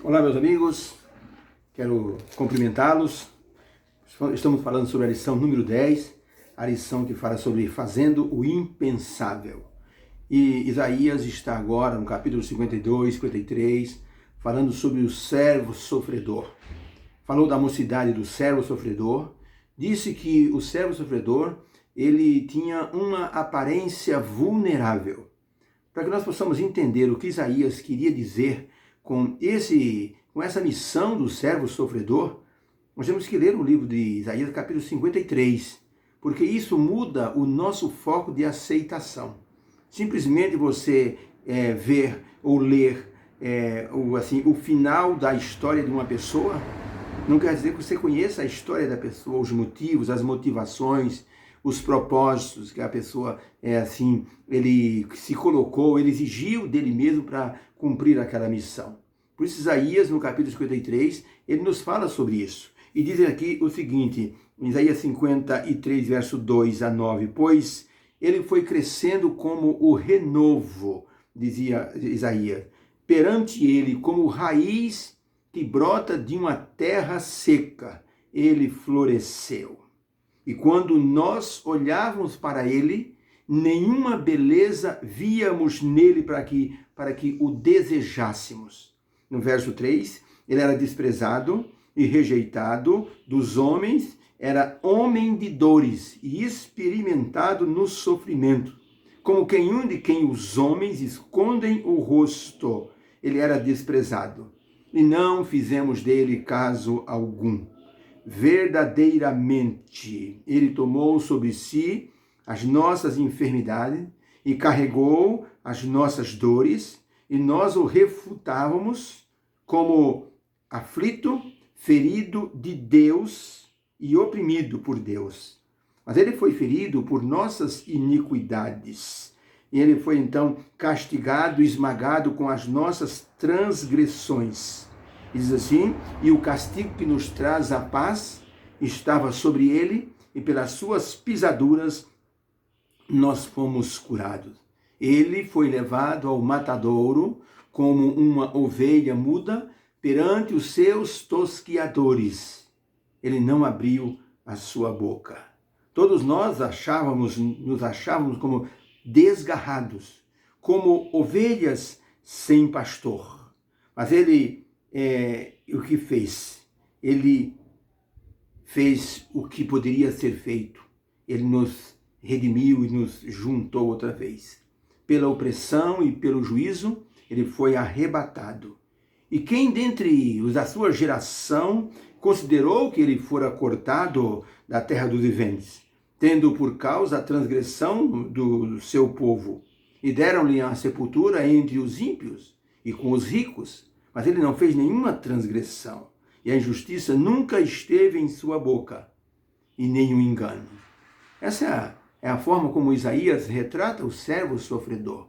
Olá, meus amigos, quero cumprimentá-los. Estamos falando sobre a lição número 10, a lição que fala sobre fazendo o impensável. E Isaías está agora no capítulo 52, 53, falando sobre o servo sofredor. Falou da mocidade do servo sofredor, disse que o servo sofredor, ele tinha uma aparência vulnerável. Para que nós possamos entender o que Isaías queria dizer com essa missão do servo sofredor, nós temos que ler o livro de Isaías, capítulo 53, porque isso muda o nosso foco de aceitação. Simplesmente você ver ou ler o final da história de uma pessoa, não quer dizer que você conheça a história da pessoa, os motivos, as motivações, os propósitos que a pessoa ele se colocou, ele exigiu dele mesmo para cumprir aquela missão. Por isso Isaías, no capítulo 53, ele nos fala sobre isso. E diz aqui o seguinte, em Isaías 53, verso 2 a 9, pois ele foi crescendo como o renovo, dizia Isaías, perante ele como raiz que brota de uma terra seca, ele floresceu. E quando nós olhávamos para ele, nenhuma beleza víamos nele para que o desejássemos. No verso 3, ele era desprezado e rejeitado dos homens, era homem de dores e experimentado no sofrimento, como um de quem os homens escondem o rosto. Ele era desprezado e não fizemos dele caso algum. Verdadeiramente, ele tomou sobre si as nossas enfermidades e carregou as nossas dores, e nós o refutávamos como aflito, ferido de Deus e oprimido por Deus. Mas ele foi ferido por nossas iniquidades. E ele foi então castigado, esmagado com as nossas transgressões. Diz assim, e o castigo que nos traz a paz estava sobre ele, e pelas suas pisaduras nós fomos curados. Ele foi levado ao matadouro como uma ovelha muda perante os seus tosquiadores. Ele não abriu a sua boca. Todos nós nos achávamos como desgarrados, como ovelhas sem pastor. Mas ele o que fez? Ele fez o que poderia ser feito. Ele nos redimiu e nos juntou outra vez. Pela opressão e pelo juízo, ele foi arrebatado. E quem dentre os da sua geração considerou que ele fora cortado da terra dos viventes, tendo por causa a transgressão do seu povo, e deram-lhe a sepultura entre os ímpios e com os ricos, mas ele não fez nenhuma transgressão, e a injustiça nunca esteve em sua boca, e nenhum engano. Essa é a forma como Isaías retrata o servo sofredor.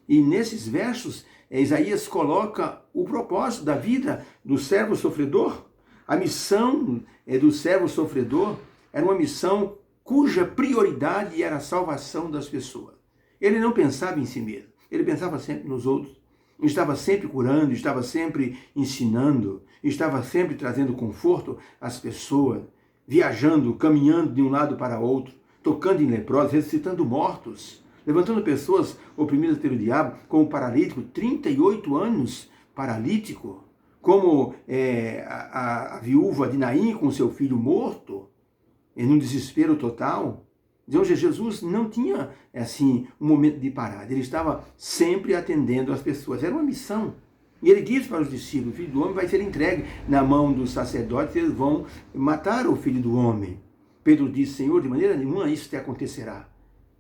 E nesses versos, Isaías coloca o propósito da vida do servo sofredor. A missão do servo sofredor era uma missão cuja prioridade era a salvação das pessoas. Ele não pensava em si mesmo, ele pensava sempre nos outros. Estava sempre curando, estava sempre ensinando, estava sempre trazendo conforto às pessoas, viajando, caminhando de um lado para outro, tocando em leprosos, ressuscitando mortos, levantando pessoas oprimidas pelo diabo, como paralítico, 38 anos paralítico, como a viúva de Naim com seu filho morto, em um desespero total. Então Jesus não tinha, um momento de parada. Ele estava sempre atendendo as pessoas. Era uma missão. E ele disse para os discípulos, o Filho do Homem vai ser entregue na mão dos sacerdotes, eles vão matar o Filho do Homem. Pedro disse, Senhor, de maneira nenhuma isso te acontecerá.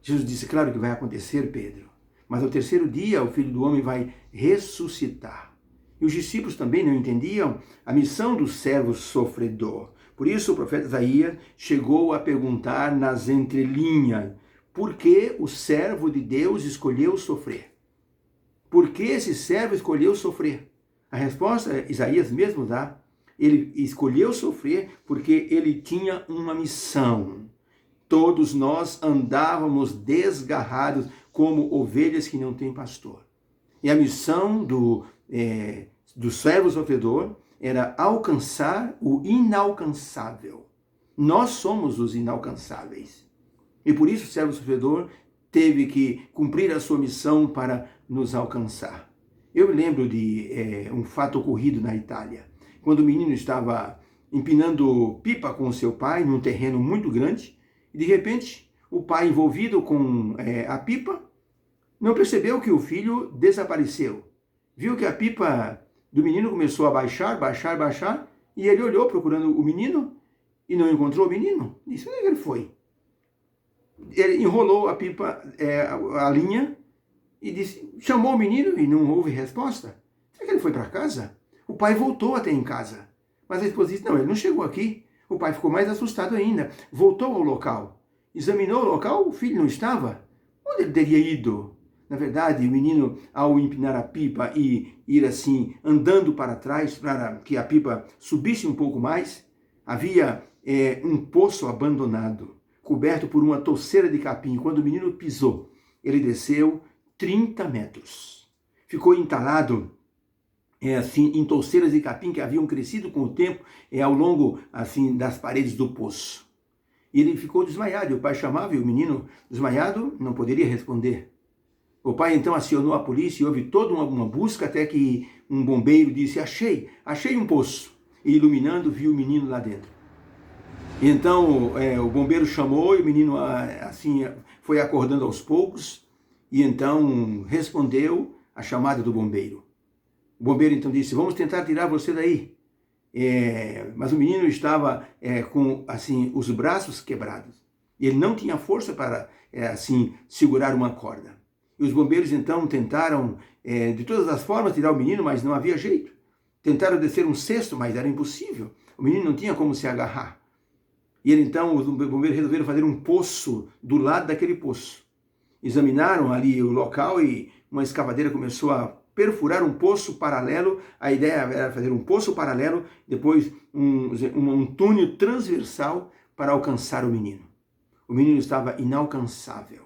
Jesus disse, claro que vai acontecer, Pedro. Mas ao terceiro dia o Filho do Homem vai ressuscitar. E os discípulos também não entendiam a missão do servo sofredor. Por isso o profeta Isaías chegou a perguntar nas entrelinhas, por que o servo de Deus escolheu sofrer? Por que esse servo escolheu sofrer? A resposta Isaías mesmo dá. Ele escolheu sofrer porque ele tinha uma missão. Todos nós andávamos desgarrados como ovelhas que não têm pastor. E a missão do do servo sofredor era alcançar o inalcançável. Nós somos os inalcançáveis. E por isso o servo sofredor teve que cumprir a sua missão para nos alcançar. Eu me lembro de um fato ocorrido na Itália, quando o menino estava empinando pipa com o seu pai num terreno muito grande, e de repente o pai, envolvido com a pipa, não percebeu que o filho desapareceu. Viu que a pipa do menino começou a baixar, e ele olhou procurando o menino e não encontrou o menino. Disse: onde é que ele foi? Ele enrolou a pipa, a linha, e disse, chamou o menino e não houve resposta. Será que ele foi para casa? O pai voltou até em casa. Mas a esposa disse, não, ele não chegou aqui. O pai ficou mais assustado ainda. Voltou ao local. Examinou o local, o filho não estava. Onde ele teria ido? Na verdade, o menino, ao empinar a pipa e ir assim, andando para trás, para que a pipa subisse um pouco mais, havia um poço abandonado, coberto por uma touceira de capim. Quando o menino pisou, ele desceu 30 metros. Ficou entalado assim, em touceiras de capim que haviam crescido com o tempo ao longo assim, das paredes do poço. E ele ficou desmaiado. E o pai chamava e o menino, desmaiado, não poderia responder. O pai então acionou a polícia e houve toda uma busca até que um bombeiro disse, achei um poço. E iluminando, viu o menino lá dentro. E então o bombeiro chamou e o menino assim foi acordando aos poucos e então respondeu a chamada do bombeiro. O bombeiro então disse, vamos tentar tirar você daí. Mas o menino estava com assim os braços quebrados. Ele não tinha força para assim segurar uma corda. E os bombeiros então tentaram de todas as formas tirar o menino, mas não havia jeito. Tentaram descer um cesto, mas era impossível. O menino não tinha como se agarrar. E ele, então, os bombeiros resolveram fazer um poço do lado daquele poço. Examinaram ali o local e uma escavadeira começou a perfurar um poço paralelo. A ideia era fazer um poço paralelo, depois um túnel transversal para alcançar o menino. O menino estava inalcançável.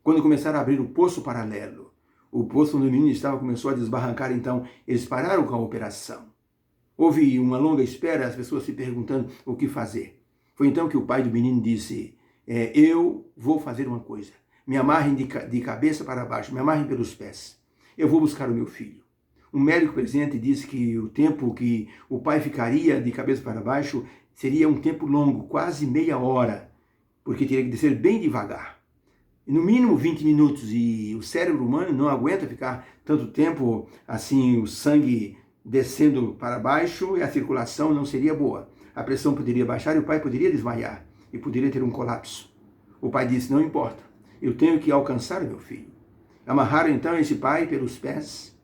Quando começaram a abrir o poço paralelo, o poço onde o menino estava começou a desbarrancar, então eles pararam com a operação. Houve uma longa espera, as pessoas se perguntando o que fazer. Foi então que o pai do menino disse, eu vou fazer uma coisa, me amarrem de cabeça para baixo, me amarrem pelos pés, eu vou buscar o meu filho. Um médico presente disse que o tempo que o pai ficaria de cabeça para baixo seria um tempo longo, quase meia hora, porque teria que descer bem devagar. No mínimo 20 minutos, e o cérebro humano não aguenta ficar tanto tempo assim, o sangue descendo para baixo e a circulação não seria boa. A pressão poderia baixar e o pai poderia desmaiar e poderia ter um colapso. O pai disse, não importa, eu tenho que alcançar o meu filho. Amarraram então esse pai pelos pés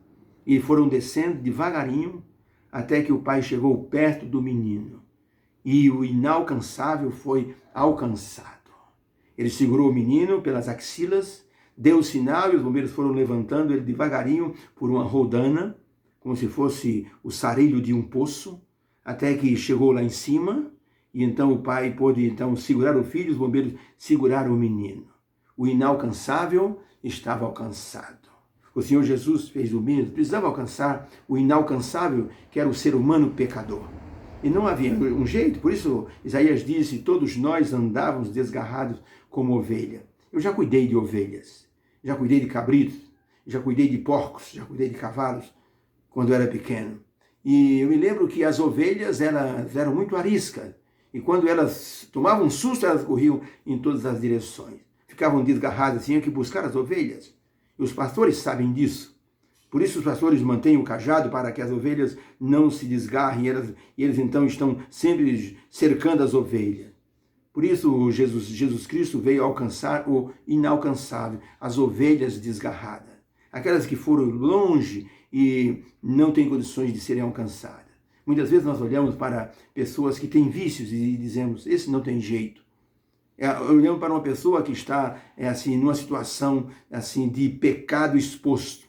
e foram descendo devagarinho até que o pai chegou perto do menino. E o inalcançável foi alcançado. Ele segurou o menino pelas axilas, deu o sinal e os bombeiros foram levantando ele devagarinho por uma rodana, como se fosse o sarilho de um poço, até que chegou lá em cima, e então o pai pôde então segurar o filho, os bombeiros seguraram o menino. O inalcançável estava alcançado. O Senhor Jesus fez o mesmo, precisava alcançar o inalcançável, que era o ser humano pecador. E não havia um jeito, por isso Isaías disse, todos nós andávamos desgarrados como ovelha. Eu já cuidei de ovelhas, já cuidei de cabritos, já cuidei de porcos, já cuidei de cavalos, quando eu era pequeno. E eu me lembro que as ovelhas eram muito ariscas. E quando elas tomavam um susto, elas corriam em todas as direções. Ficavam desgarradas, tinham que buscar as ovelhas. E os pastores sabem disso. Por isso os pastores mantêm o cajado para que as ovelhas não se desgarrem. E eles então estão sempre cercando as ovelhas. Por isso Jesus Cristo veio alcançar o inalcançável, as ovelhas desgarradas. Aquelas que foram longe e não têm condições de serem alcançadas. Muitas vezes nós olhamos para pessoas que têm vícios e dizemos, esse não tem jeito. Olhamos para uma pessoa que está assim, numa situação assim, de pecado exposto.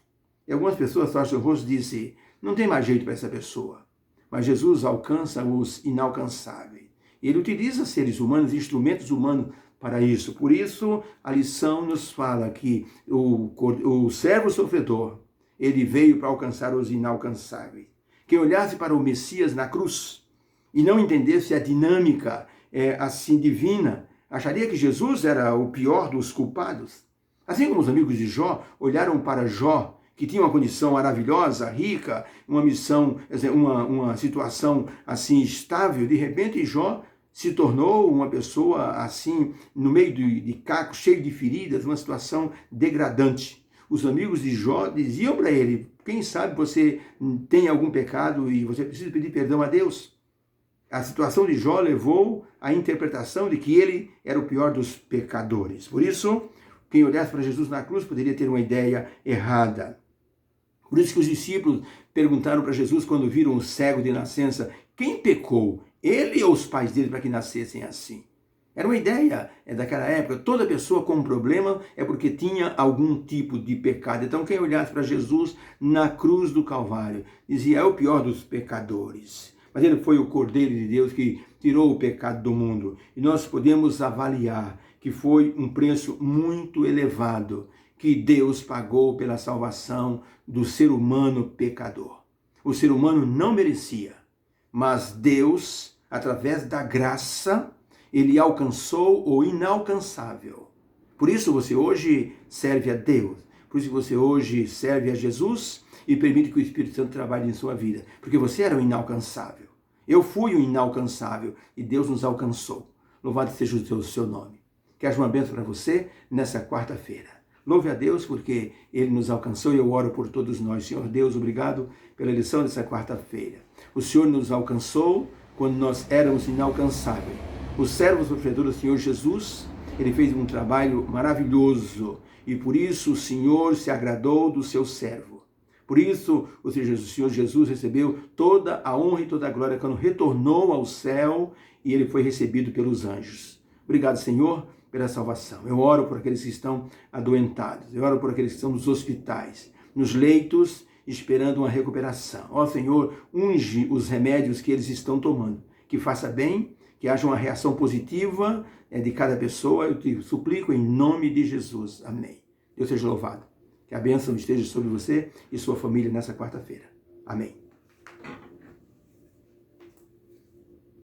E algumas pessoas torcem o rosto e dizem, não tem mais jeito para essa pessoa. Mas Jesus alcança os inalcançáveis. Ele utiliza seres humanos, instrumentos humanos para isso. Por isso, a lição nos fala que o servo sofredor, ele veio para alcançar os inalcançáveis. Quem olhasse para o Messias na cruz e não entendesse a dinâmica assim divina, acharia que Jesus era o pior dos culpados. Assim como os amigos de Jó olharam para Jó, que tinha uma condição maravilhosa, rica, uma missão, uma situação assim estável, de repente Jó se tornou uma pessoa assim, no meio de cacos, cheio de feridas, uma situação degradante. Os amigos de Jó diziam para ele: quem sabe você tem algum pecado e você precisa pedir perdão a Deus? A situação de Jó levou à interpretação de que ele era o pior dos pecadores. Por isso, quem olhasse para Jesus na cruz poderia ter uma ideia errada. Por isso que os discípulos perguntaram para Jesus quando viram o cego de nascença: quem pecou, ele ou os pais dele, para que nascessem assim? Era uma ideia daquela época. Toda pessoa com um problema é porque tinha algum tipo de pecado. Então quem olhasse para Jesus na cruz do Calvário dizia: é o pior dos pecadores. Mas ele foi o Cordeiro de Deus que tirou o pecado do mundo. E nós podemos avaliar que foi um preço muito elevado que Deus pagou pela salvação do ser humano pecador. O ser humano não merecia, mas Deus, através da graça, ele alcançou o inalcançável. Por isso você hoje serve a Deus. Por isso você hoje serve a Jesus e permite que o Espírito Santo trabalhe em sua vida. Porque você era o inalcançável. Eu fui o inalcançável e Deus nos alcançou. Louvado seja o seu nome. Que haja uma bênção para você nessa quarta-feira. Louve a Deus porque Ele nos alcançou e eu oro por todos nós. Senhor Deus, obrigado pela lição dessa quarta-feira. O Senhor nos alcançou quando nós éramos inalcançáveis. O servo sofredor do Senhor Jesus, ele fez um trabalho maravilhoso e por isso o Senhor se agradou do seu servo. Por isso o Senhor Jesus recebeu toda a honra e toda a glória quando retornou ao céu e ele foi recebido pelos anjos. Obrigado, Senhor, pela salvação. Eu oro por aqueles que estão adoentados, eu oro por aqueles que estão nos hospitais, nos leitos, esperando uma recuperação. Ó Senhor, unge os remédios que eles estão tomando, que faça bem, que haja uma reação positiva de cada pessoa, eu te suplico em nome de Jesus. Amém. Deus seja louvado. Que a bênção esteja sobre você e sua família nessa quarta-feira. Amém.